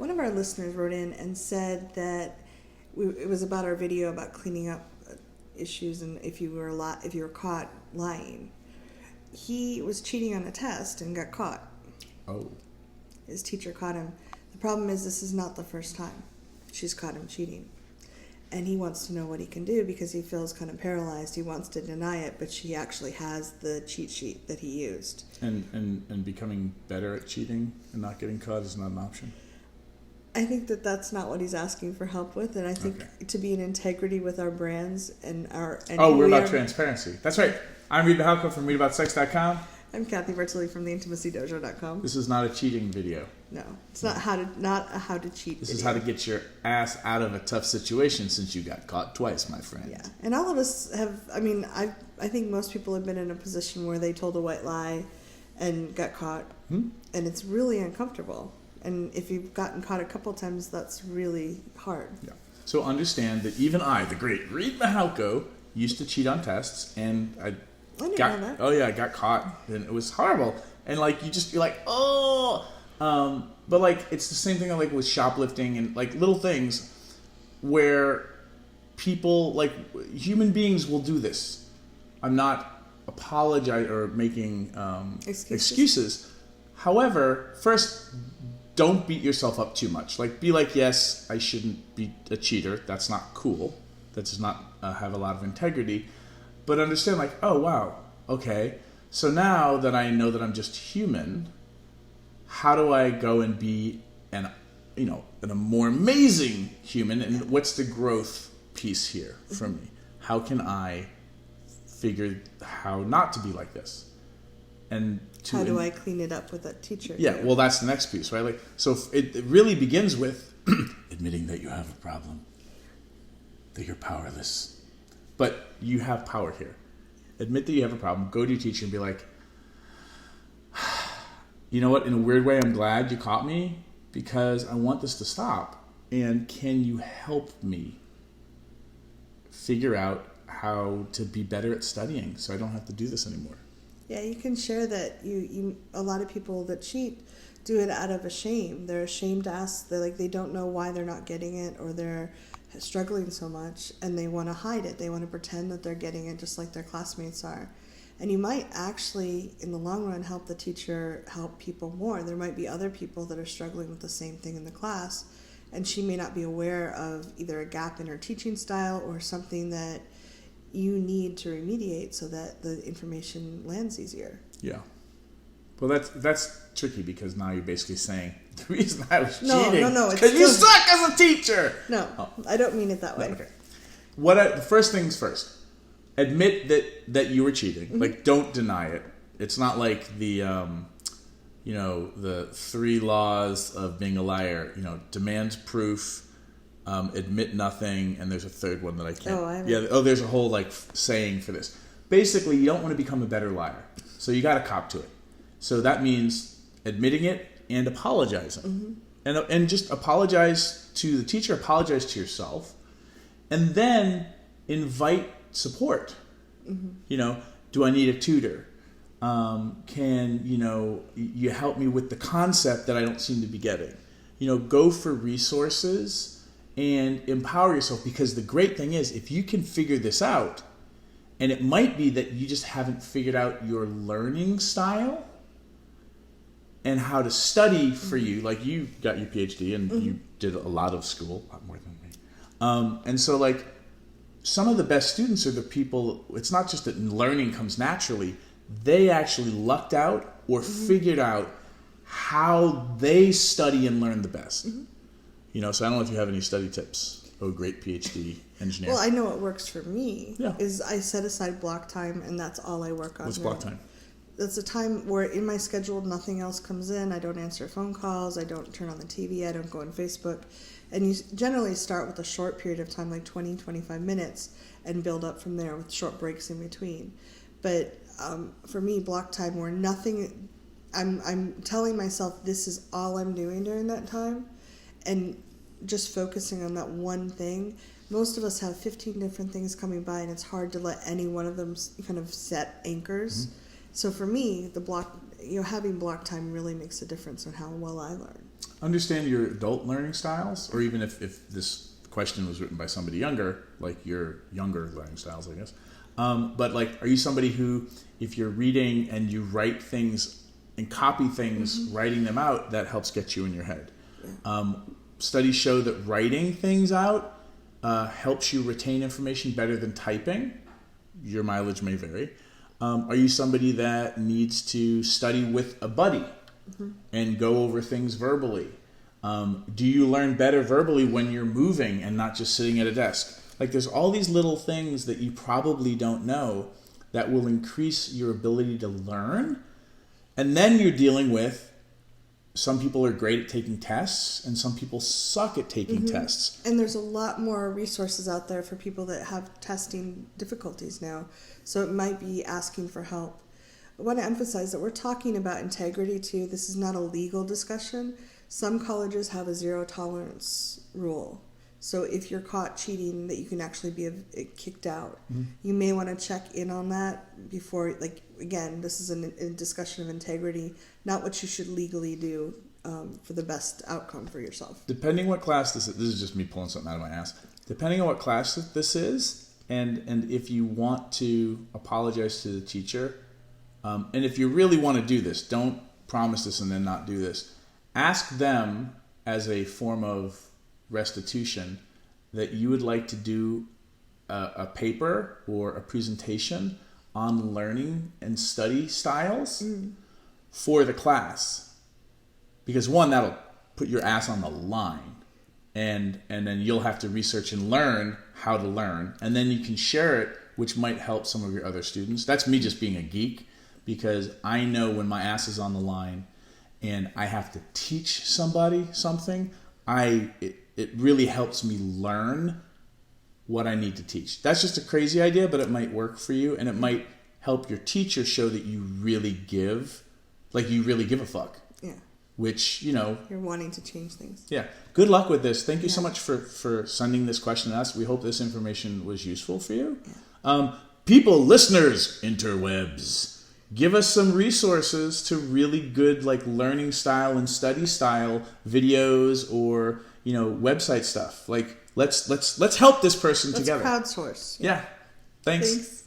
One of our listeners wrote in and said that it was about our video about cleaning up issues and if you were caught lying. He was cheating on a test and got caught. Oh. His teacher caught him. The problem is this is not the first time she's caught him cheating. And he wants to know what he can do because he feels kind of paralyzed. He wants to deny it, but she actually has the cheat sheet that he used. And becoming better at cheating and not getting caught is not an option? I think that's not what he's asking for help with. And I think to be in integrity with our brands and our... And we're about transparency. That's right. I'm Reid from ReidAboutSex.com. I'm Cathy from theintimacydojo.com. This is not a cheating video. No, it's not a how to cheat This video. is how to get your ass out of a tough situation since you got caught twice, my friend. Yeah, and all of us have, I think most people have been in a position where they told a white lie and got caught, and it's really uncomfortable. And if you've gotten caught a couple times, that's really hard. Yeah. So understand that even I, the great Reid, used to cheat on tests, and I got caught, and it was horrible. And you're like, oh, but it's the same thing with shoplifting and little things where people human beings will do this. I'm not apologizing or making excuses. However, first, don't beat yourself up too much. Be yes, I shouldn't be a cheater. That's not cool. That does not have a lot of integrity. But understand, oh, wow, okay. So now that I know that I'm just human, how do I go and be a more amazing human? And what's the growth piece here for me? How can I figure how not to be like this? And how do I clean it up with that teacher? Yeah, well, that's the next piece, right? So it really begins with admitting that you have a problem, that you're powerless. But you have power here. Admit that you have a problem. Go to your teacher and be like, you know what? In a weird way, I'm glad you caught me because I want this to stop. And can you help me figure out how to be better at studying so I don't have to do this anymore? Yeah, you can share that. A lot of people that cheat do it out of a shame. They're ashamed to ask. They don't know why they're not getting it, or they're struggling so much, and they want to hide it. They want to pretend that they're getting it just like their classmates are. And you might actually, in the long run, help the teacher help people more. There might be other people that are struggling with the same thing in the class, and she may not be aware of either a gap in her teaching style or something that you need to remediate so that the information lands easier. Yeah. Well, that's tricky because now you're basically saying the reason I was cheating no, because you suck as a teacher. No, I don't mean it that way. Okay. The first things first. Admit that you were cheating. Mm-hmm. Don't deny it. It's not like the the 3 laws of being a liar. Demand proof, admit nothing, and there's a third one that I can't. There's a whole saying for this. Basically, you don't want to become a better liar, so you got to cop to it. So that means admitting it and apologizing, and just apologize to the teacher, apologize to yourself, and then invite support. Do I need a tutor? Can you help me with the concept that I don't seem to be getting? Go for resources and empower yourself, because the great thing is if you can figure this out, and it might be that you just haven't figured out your learning style and how to study for you. You got your PhD and you did a lot of school, a lot more than me. And so some of the best students are the people, it's not just that learning comes naturally, they actually lucked out or figured out how they study and learn the best. So I don't know if you have any study tips. Oh, great PhD engineer. Well, I know what works for me. Yeah. Is I set aside block time, and that's all I work on. What's block time? That's a time where in my schedule nothing else comes in. I don't answer phone calls. I don't turn on the TV. I don't go on Facebook. And you generally start with a short period of time, 20, 25 minutes, and build up from there with short breaks in between. But for me, block time where nothing, I'm telling myself this is all I'm doing during that time, and just focusing on that one thing. Most of us have 15 different things coming by, and it's hard to let any one of them kind of set anchors. So for me, the block, having block time really makes a difference on how well I learn. understand your adult learning styles, or even if this question was written by somebody younger, like your younger learning styles, I guess. But like, are you somebody who, if you're reading and you write things and copy things, writing them out, that helps get you in your head? Studies show that writing things out helps you retain information better than typing. Your mileage may vary. Are you somebody that needs to study with a buddy and go over things verbally? Do you learn better verbally when you're moving and not just sitting at a desk? Like, there's all these little things that you probably don't know that will increase your ability to learn. And then you're dealing with, some people are great at taking tests and some people suck at taking tests. And there's a lot more resources out there for people that have testing difficulties now. So it might be asking for help. I want to emphasize that we're talking about integrity too. This is not a legal discussion. Some colleges have a zero tolerance rule. So if you're caught cheating, that you can actually be kicked out. You may want to check in on that before, like, again, this is a discussion of integrity, not what you should legally do for the best outcome for yourself. Depending what class this is just me pulling something out of my ass. Depending on what class this is, and if you want to apologize to the teacher, and if you really want to do this, don't promise this and then not do this. Ask them as a form of restitution that you would like to do a paper or a presentation on learning and study styles for the class, because one, that'll put your ass on the line, and then you'll have to research and learn how to learn, and then you can share it, which might help some of your other students. That's me just being a geek, because I know when my ass is on the line and I have to teach somebody something, it really helps me learn what I need to teach. That's just a crazy idea, but it might work for you, and it might help your teacher show that you really give a fuck. Yeah. Which, you know, you're wanting to change things. Yeah. Good luck with this. Thank you so much for sending this question to us. We hope this information was useful for you. Yeah. People, listeners, interwebs, give us some resources to really good, like, learning style and study style videos or, you know, website stuff. Like, let's help this person together. Let's crowdsource. Yeah. Thanks.